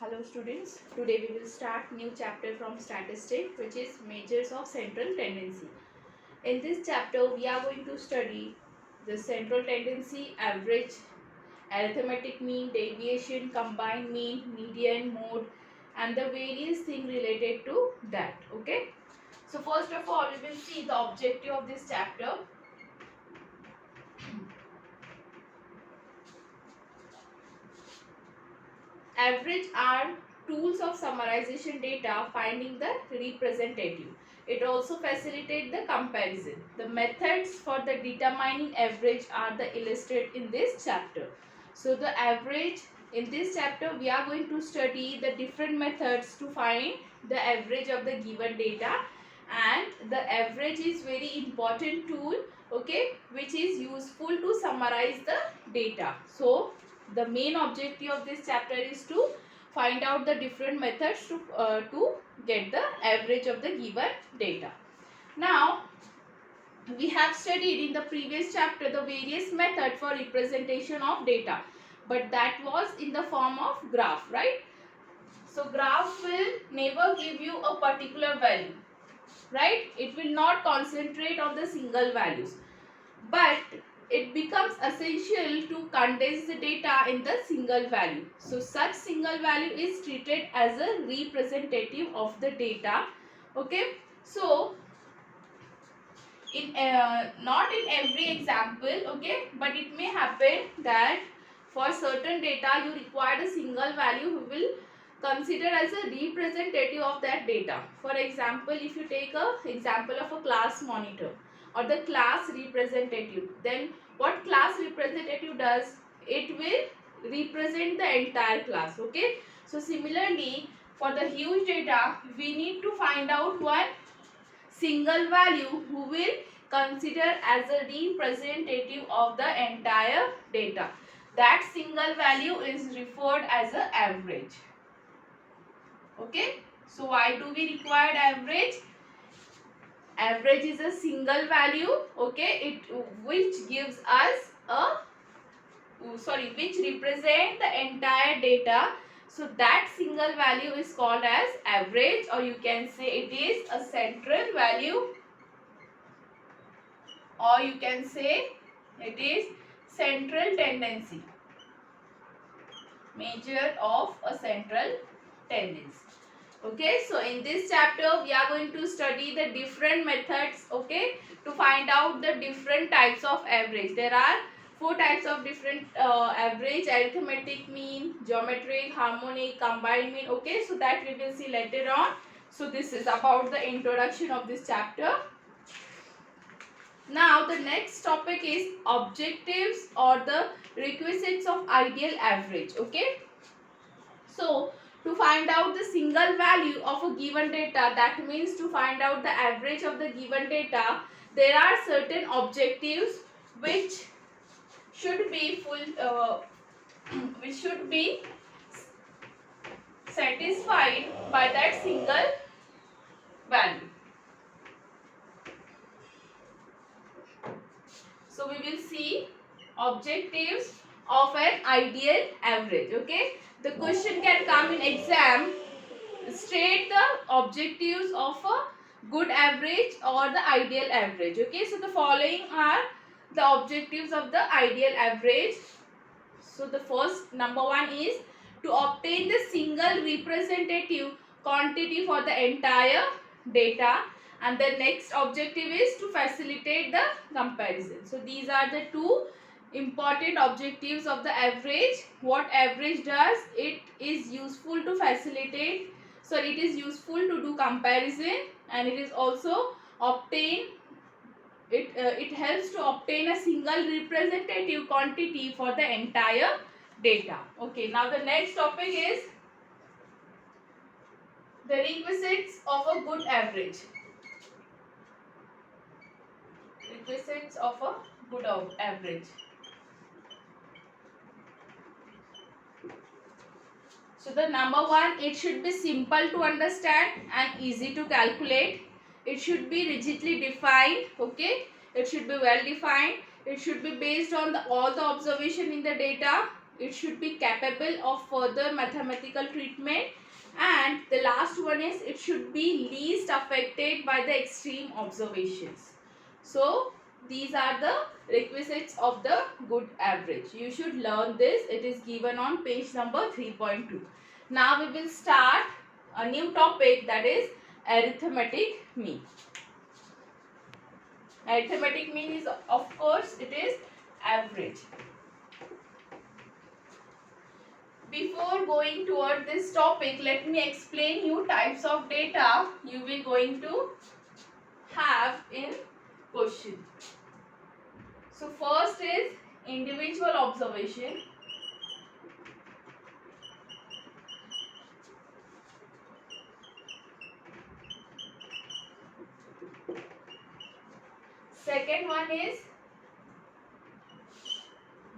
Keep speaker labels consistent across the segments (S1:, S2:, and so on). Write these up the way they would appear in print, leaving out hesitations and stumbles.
S1: Hello students, today we will start new chapter from statistics, which is measures of central tendency. In this chapter we are going to study the central tendency, average, arithmetic mean, deviation, combined mean, median, mode and the various things related to that. Okay. So first of all we will see the objective of this chapter. Average are tools of summarization data, finding the representative. It also facilitates the comparison. The methods for the determining average are the illustrated in this chapter. So the average, in this chapter we are going to study the different methods to find the average of the given data, and the average is very important tool, okay, which is useful to summarize the data. So the main objective of this chapter is to find out the different methods to get the average of the given data. Now we have studied in the previous chapter the various method for representation of data, but that was in the form of graph, right? So graph will never give you a particular value, right? It will not concentrate on the single values, but it becomes essential to condense the data in the single value. So such single value is treated as a representative of the data. Okay. So in not in every example, okay, but it may happen that for certain data you require a single value who will consider as a representative of that data. For example, if you take a example of a class monitor or the class representative, then what class representative does, it will represent the entire class. Okay, so similarly for the huge data we need to find out one single value who will consider as a representative of the entire data. That single value is referred as an average. Okay, so why do we require average? Average is a single value, okay, which gives us which represent the entire data. So that single value is called as average, or you can say it is a central value, or you can say it is central tendency, measure of a central tendency. Okay, so in this chapter we are going to study the different methods, okay, to find out the different types of average. There are four types of different average: arithmetic mean, geometric, harmonic, combined mean. Okay, so that we will see later on. So this is about the introduction of this chapter. Now the next topic is objectives or the requisites of ideal average. Okay, so to find out the single value of a given data, that means to find out the average of the given data, there are certain objectives which should be which should be satisfied by that single value. So we will see objectives of an ideal average. Okay, the question can come in exam. State the objectives of a good average or the ideal average. Okay, so the following are the objectives of the ideal average. So the first, number one is to obtain the single representative quantity for the entire data, and the next objective is to facilitate the comparison. So these are the two important objectives of the average. What average does, it is useful to facilitate, so it is useful to do comparison, and it is also obtain it helps to obtain a single representative quantity for the entire data. Okay, now the next topic is the requisites of a good average. Requisites of a good average. So the number one, it should be simple to understand and easy to calculate. It should be rigidly defined, okay. It should be well defined. It should be based on all the observation in the data. it should be capable of further mathematical treatment, and the last one is it should be least affected by the extreme observations. So these are the requisites of the good average. You should learn this. It is given on page number 3.2. Now we will start a new topic, that is arithmetic mean. Arithmetic mean is, of course, it is average. Before going toward this topic, let me explain you types of data you will going to have in question. So first is individual observation. Second one is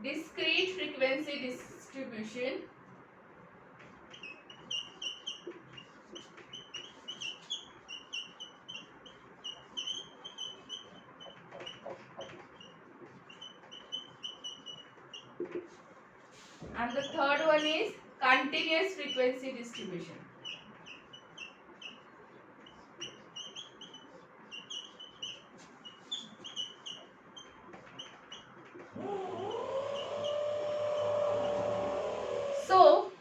S1: discrete frequency distribution. And the third one is continuous frequency distribution. So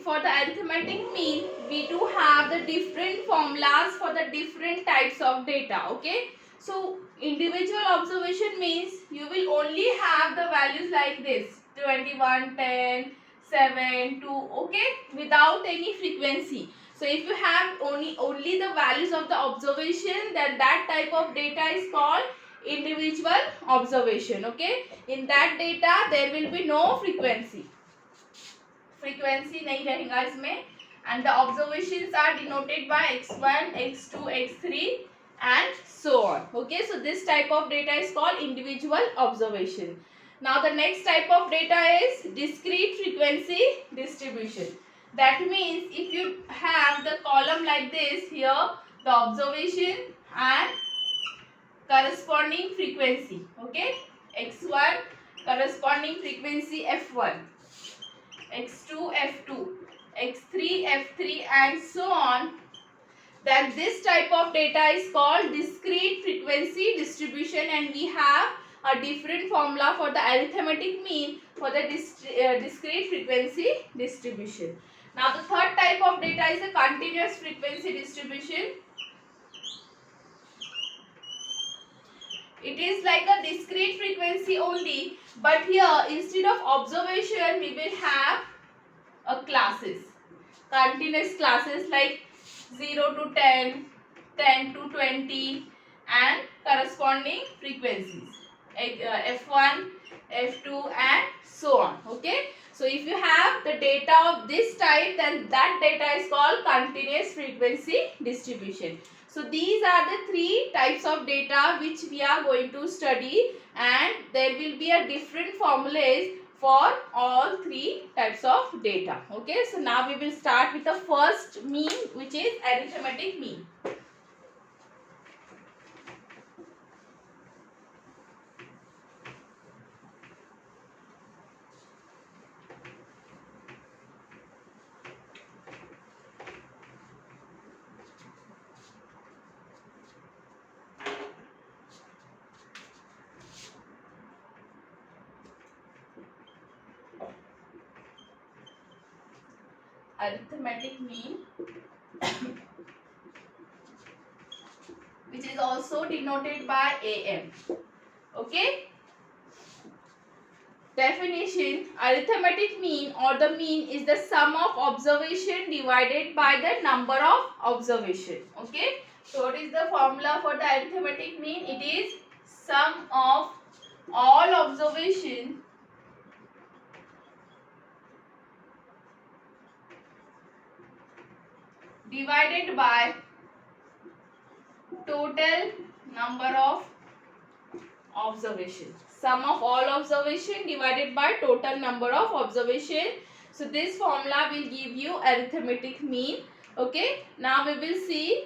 S1: for the arithmetic mean, we do have the different formulas for the different types of data. Okay, so individual observation means you will only have the values like this: 21, 10, 7, 2. Okay, without any frequency. So if you have only the values of the observation, then that type of data is called individual observation. Okay, in that data there will be no frequency नहीं रहेगा इसमें, and the observations are denoted by x1, x2, x3 and so on. Okay, so this type of data is called individual observation. Now the next type of data is discrete frequency distribution. That means if you have the column like this, here the observation and corresponding frequency. Okay, x1 corresponding frequency f1, x2 f2, x3 f3 and so on, then this type of data is called discrete frequency distribution, and we have a different formula for the arithmetic mean for the discrete frequency distribution. Now the third type of data is a continuous frequency distribution. It is like a discrete frequency only, but here instead of observation we will have a classes, continuous classes like 0 to 10, 10 to 20 and corresponding frequencies f1, f2 and so on. Okay, so if you have the data of this type, then that data is called continuous frequency distribution. So these are the three types of data which we are going to study, and there will be a different formulas for all three types of data. Okay, so now we will start with the first mean, which is arithmetic mean. Arithmetic mean which is also denoted by AM. Okay, definition: arithmetic mean or the mean is the sum of observation divided by the number of observation. Okay, so what is the formula for the arithmetic mean? It is sum of all observation divided by total number of observation. Sum of all observation divided by total number of observation. So this formula will give you arithmetic mean. Okay, now we will see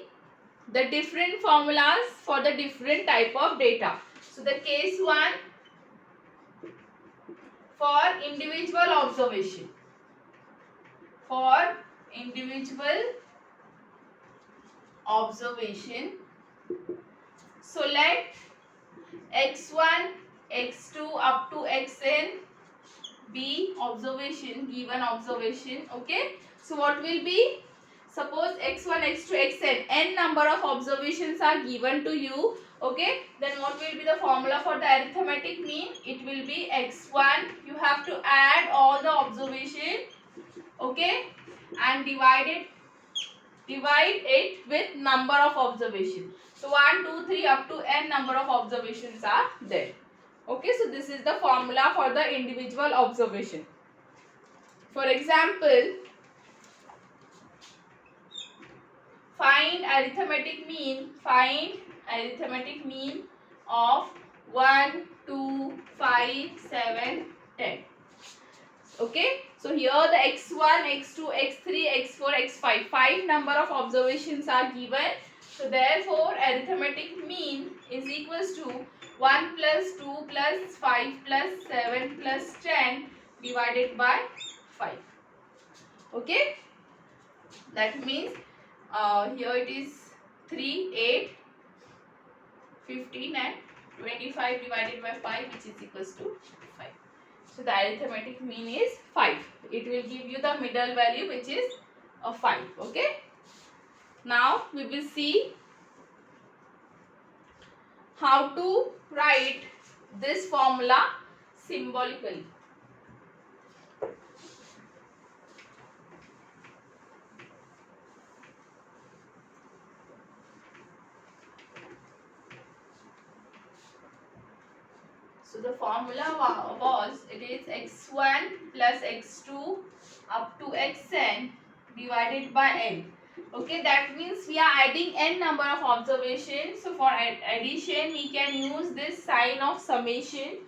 S1: the different formulas for the different type of data. So the case 1, for individual observation. For individual observation, select x1, x2 up to xn be observation, given observation. Okay, so what will be, suppose x1, x2, xn, n number of observations are given to you. Okay, then what will be the formula for the arithmetic mean? It will be x1, you have to add all the observation, okay, and divide it with number of observation. So 1, 2, 3 up to n number of observations are there. Okay, so this is the formula for the individual observation. For example, find arithmetic mean of 1, 2, 5, 7, 10. Okay, so here the x1, x2, x3, x4, x5, 5 number of observations are given. So therefore arithmetic mean is equals to 1 plus 2 plus 5 plus 7 plus 10 divided by 5. Okay, that means here it is 3, 8, 15 and 25 divided by 5, which is equals to 5. So the arithmetic mean is 5. It will give you the middle value, which is 5. Okay. Now we will see how to write this formula symbolically. So the formula was, it is x1 plus x2 up to xn divided by n. Okay, that means we are adding n number of observations. So for addition, we can use this sign of summation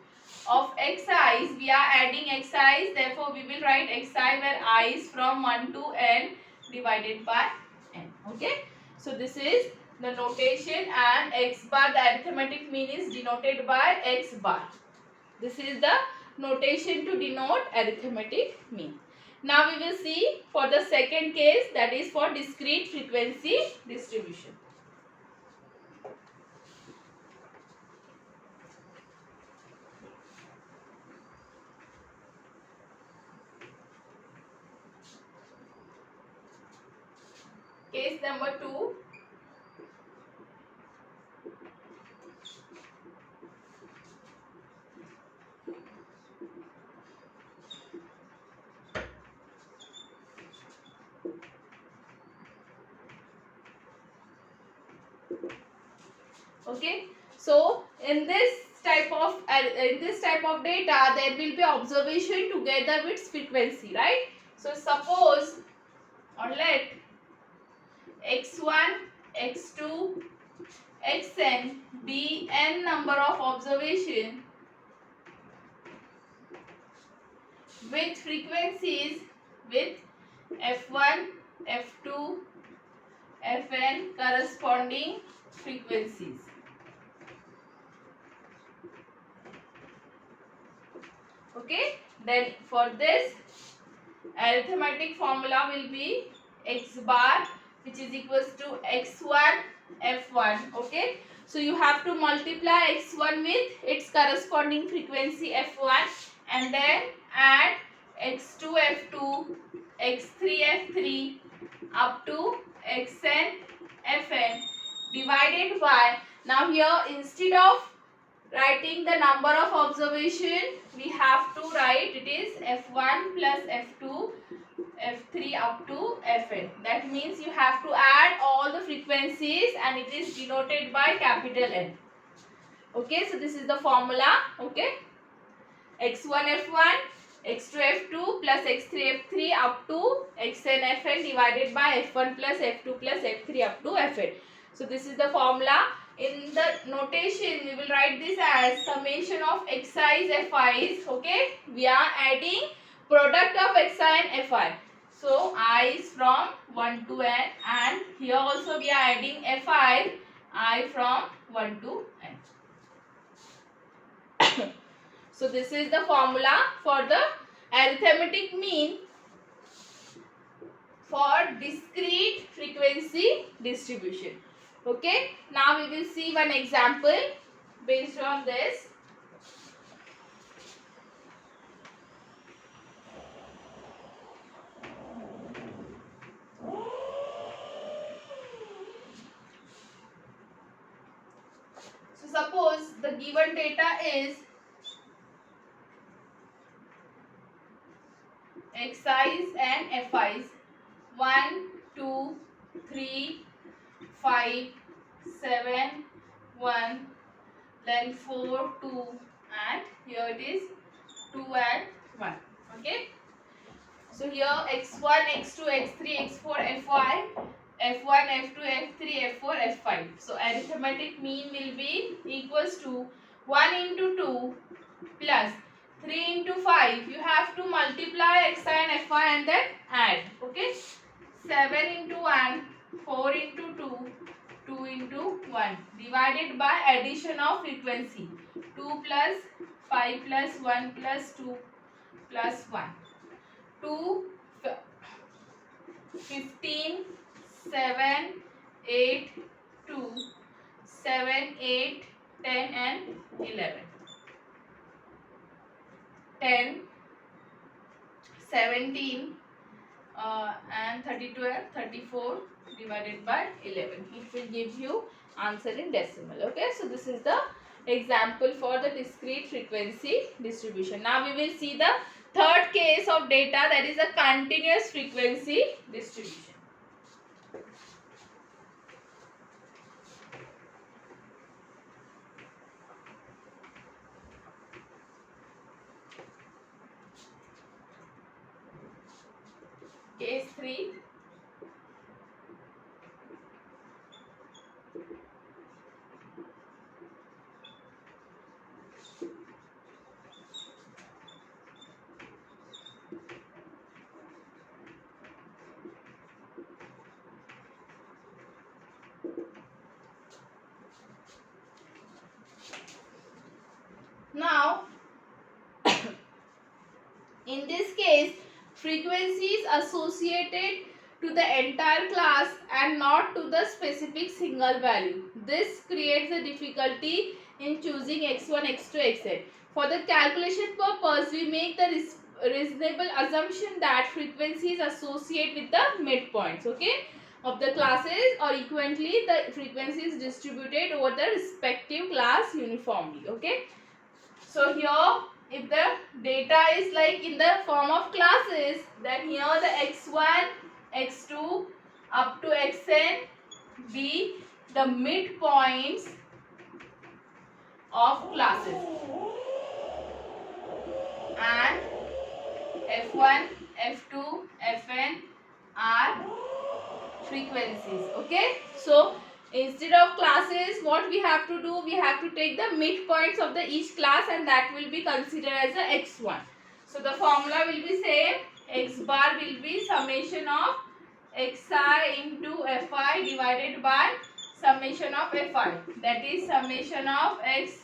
S1: of xi's. We are adding xi's, therefore we will write xi where I is from 1 to n divided by n. Okay, so this is the notation, and x bar, the arithmetic mean, is denoted by x bar. This is the notation to denote arithmetic mean. Now we will see for the second case, that is for discrete frequency distribution. Case number 2. Okay, so in this type of data, there will be observation together with frequency, right? So suppose, or let x1, x2, xn be n number of observation with frequencies with f1, f2, fn corresponding frequencies. Okay, then for this arithmetic formula will be x bar, which is equals to x1 f1. Okay, so you have to multiply x1 with its corresponding frequency f1, and then add x2 f2, x3 f3 up to xn fn divided by, now here instead of writing the number of observation, we have to write it is f1 plus f2, f3 up to fn. That means you have to add all the frequencies, and it is denoted by capital N. Okay, so this is the formula. Okay, x1 f1, x2 f2 plus x3 f3 up to xn fn divided by f1 plus f2 plus f3 up to fn. So this is the formula. In the notation, we will write this as summation of xi's fi's. Okay, we are adding product of xi and fi. So I is from 1 to n, and here also we are adding fi, I from 1 to n. So this is the formula for the arithmetic mean for discrete frequency distribution. Okay, now we will see one example based on this. So suppose the given data is Xi's and Fi's 1, 2, 3, 5, 7, 1, then 4, 2, and here it is 2 and 1. Okay. So here x1, x2, x3, x4, fy, f1, f2, f3, f4, f5. So arithmetic mean will be equals to 1 into 2 plus 3 into 5. You have to multiply xi and fy and then add. Okay. 7 into 1, 4 into 2, 2 into 1 divided by addition of frequency. 2 plus 5 plus 1 plus 2 plus 1. 2, 15, 7, 8, 2, 7, 8, 10 and 11. 10, 17 and 32 and 34 divided by 11. It will give you answer in decimal. Okay, so this is the example for the discrete frequency distribution. Now we will see the third case of data, that is a continuous frequency distribution. Case 3. Now, in this case, frequency is associated to the entire class and not to the specific single value. This creates a difficulty in choosing x1, x2, xn. For the calculation purpose, we make the reasonable assumption that frequency is associated with the midpoints, okay, of the classes, or equivalently the frequency is distributed over the respective class uniformly. Okay. So here, if the data is like in the form of classes, then here the x1, x2 up to xn be the midpoints of classes, and f1, f2, fn are frequencies. Okay, so instead of classes, what we have to do, we have to take the midpoints of the each class, and that will be considered as a x1. So the formula will be same. X bar will be summation of xi into fi divided by summation of fi. That is summation of xi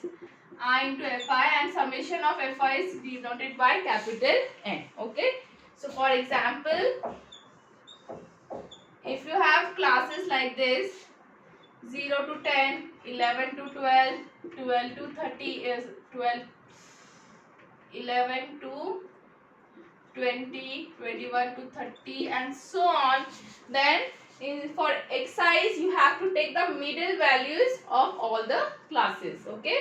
S1: into fi, and summation of fi is denoted by capital N. Okay. So for example, if you have classes like this, 0 to 10, 11 to 12, 12 to 30 is 12, 11 to 20, 21 to 30 and so on, then for x's you have to take the middle values of all the classes. Okay,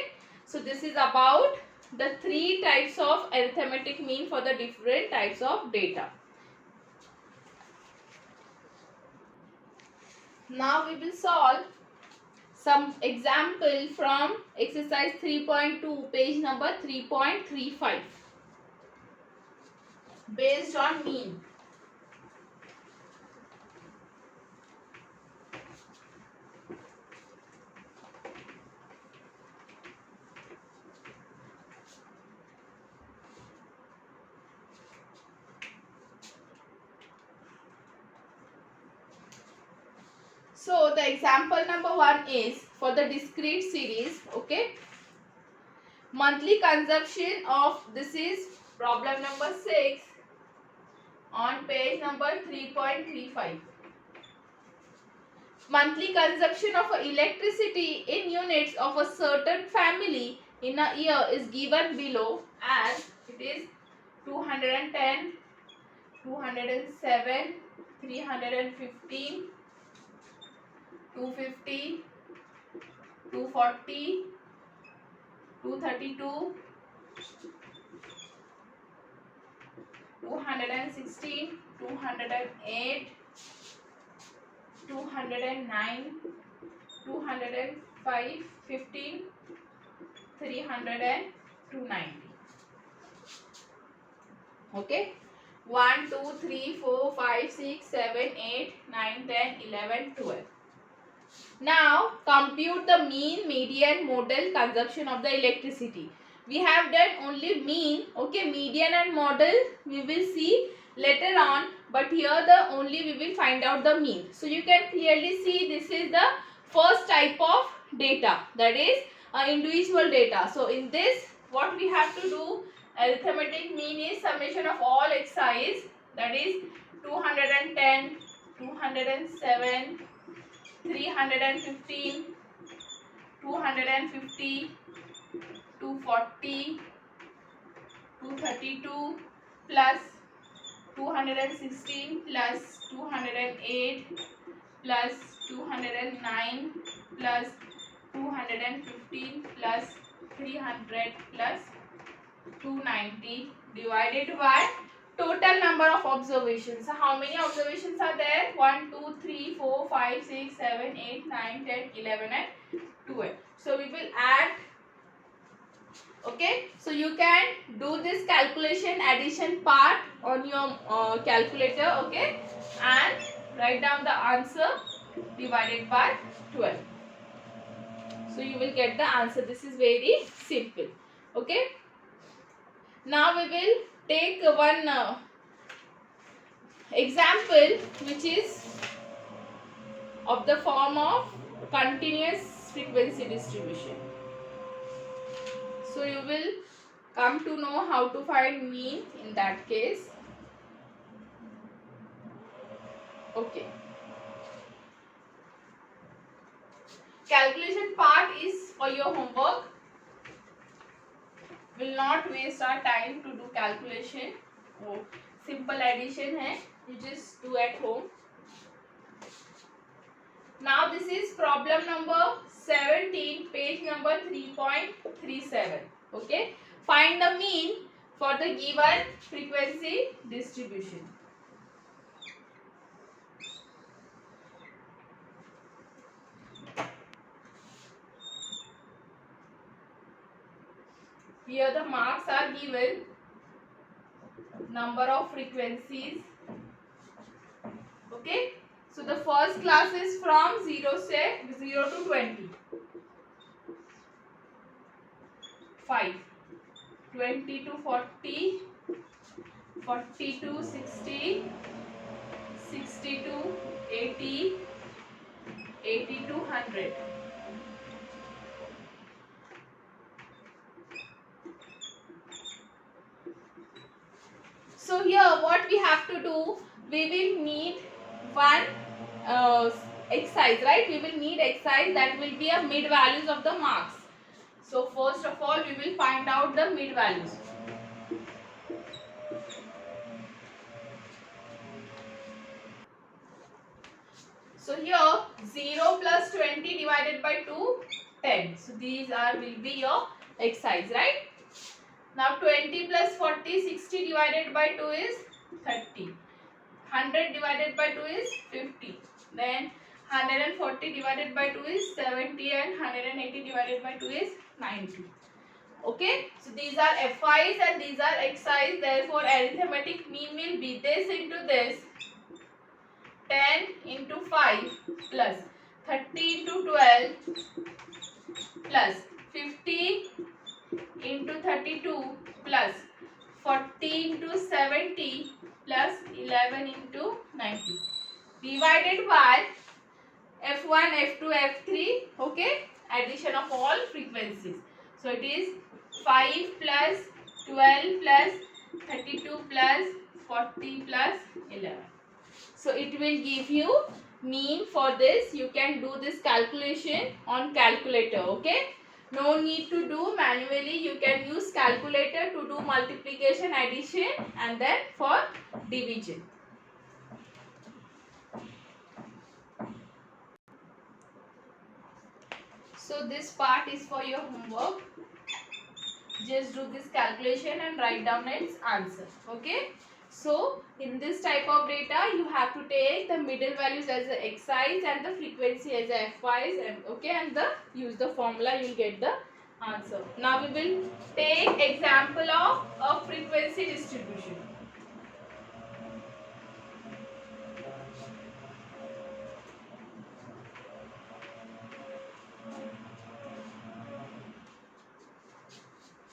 S1: so this is about the three types of arithmetic mean for the different types of data. Now we will solve some example from exercise 3.2, page number 3.35, based on mean. So the example number 1 is for the discrete series. Okay, Monthly consumption of, this is problem number 6 on page number 3.35. Monthly consumption of electricity in units of a certain family in a year is given below as it is 210, 207, 315, 250, 240, 232, 216, 208, 209, 205, 15, 300 and 290. Okay. 1, 2, 3, 4, 5, 6, 7, 8, 9, 10, 11, 12. Now compute the mean, median, model consumption of the electricity. We have done only mean. Okay, median and model we will see later on, but here the only we will find out the mean. So you can clearly see this is the first type of data, that is individual data. So in this what we have to do, arithmetic mean is summation of all exercise, that is 210, 207, 315, 250, 240, 232 plus 216 plus 208 plus 209 plus 215 plus 300 plus 290 divided by total number of observations. So how many observations are there? 1, 2, 3, 4, 5, 6, 7, 8, 9, 10, 11 and 12. So we will add. Okay, so you can do this calculation addition part on your calculator. Okay, and write down the answer divided by 12. So you will get the answer. This is very simple. Okay, now we will take one example which is of the form of continuous frequency distribution. So you will come to know how to find mean in that case. Okay. Calculation part is for your homework. Will not waste our time to do calculation. Oh, simple addition hai. You just do at home. Now this is problem number 17, page number 3.37. Okay. Find the mean for the given frequency distribution. Here the marks are given. Number of frequencies. Okay. So the first class is from 0 to 20. 5. 20 to 40. 40 to 60. 60 to 80. 80 to 100. So here what we have to do, we will need one exercise, right? We will need exercise that will be a mid values of the marks. So first of all we will find out the mid values. So here 0 plus 20 divided by 2, 10. So these will be your exercise, right? Now 20 plus 40, 60 divided by 2 is 30. 100 divided by 2 is 50. Then 140 divided by 2 is 70 and 180 divided by 2 is 90. Okay. So these are FIs and these are XIs. Therefore arithmetic mean will be this into this. 10 into 5 plus 30 into 12 plus 50 into 32 plus 40 into 70 plus 11 into 90 divided by F1, F2, F3. Okay, addition of all frequencies. So it is 5 plus 12 plus 32 plus 40 plus 11. So it will give you mean for this. You can do this calculation on calculator. Okay. No need to do manually. You can use calculator to do multiplication, addition, and then for division. So this part is for your homework. Just do this calculation and write down its answer. Okay. So in this type of data, you have to take the middle values as a xi's and the frequency as a fy's, and okay, and use the formula, you will get the answer. Now we will take example of a frequency distribution.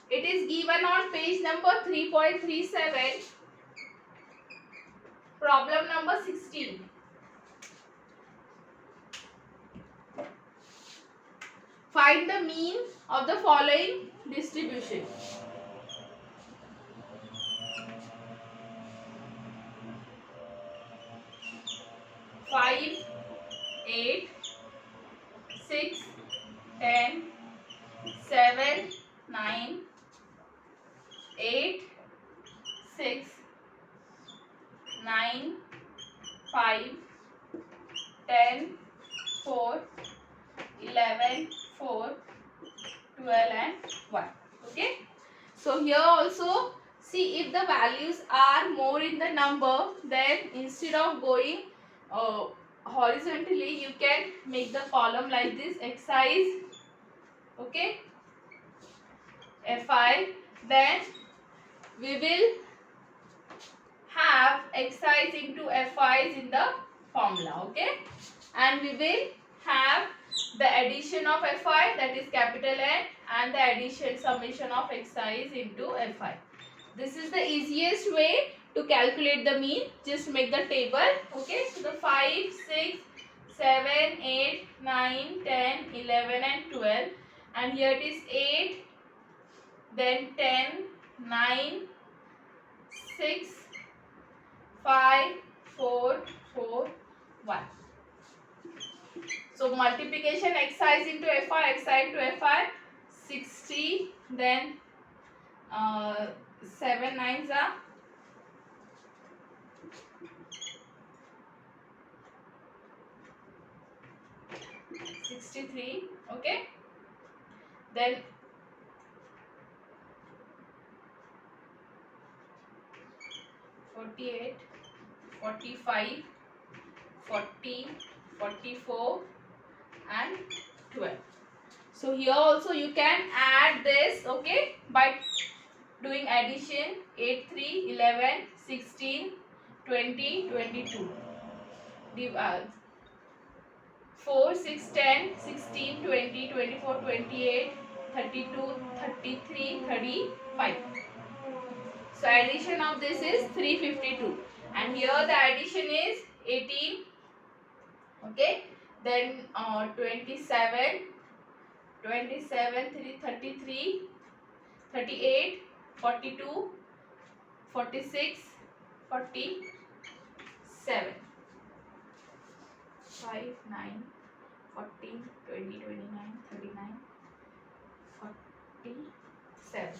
S1: It is given on page number 3.37, problem number 16. Find the mean of the following distribution. Five, 8, 6, 10, 7, 9, 8, 6, 9, 5, 10, 4, 11, 4, 12 and 1. Okay. So here also, see, if the values are more in the number, then instead of going horizontally, you can make the column like this, xi, okay, fi. Then we will have xi's into fi's in the formula, okay, and we will have the addition of fi, that is capital N, and the addition summation of xi's into fi. This is the easiest way to calculate the mean. Just make the table. Okay, so the 5, 6, 7, 8, 9, 10, 11 and 12, and here it is 8, then 10, 9, 6, 5, 4, 4, 1. So multiplication xi into fi, xi into fi, 60, then 7 9s are 63, okay, then 48, 45, 40, 44 and 12. So here also you can add this, okay, by doing addition. 8, 3, 11, 16, 20, 22. 4, 6, 10, 16, 20, 24, 28, 32, 33, 35. So addition of this is 352, and here the addition is 18, okay, then 27, 3, 33, 38, 42, 46, 47, 5, 9, 14, 20, 29, 39, 47.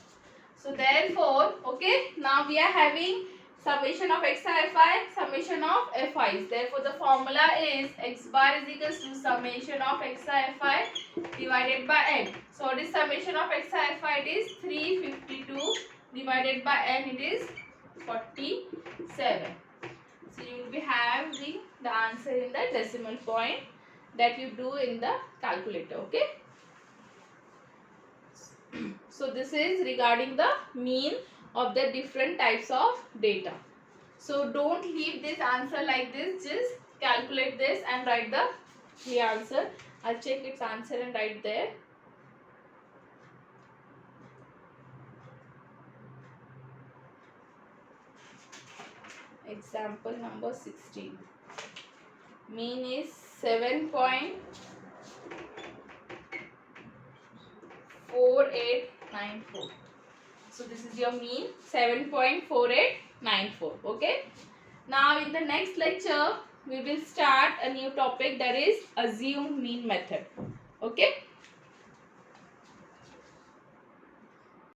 S1: So therefore, okay, now we are having summation of xi fi, summation of fi's. Therefore, the formula is x bar is equals to summation of xi fi divided by n. So what is summation of xi fi? It is 352 divided by n, it is 47. So you will be having the answer in the decimal point that you do in the calculator, okay. So this is regarding the mean of the different types of data. So don't leave this answer like this, just calculate this and write the answer. I'll check its answer and write there. Example number 16. Mean is 7.4894. So this is your mean 7.4894. Okay. Now in the next lecture we will start a new topic, that is assumed mean method. Okay.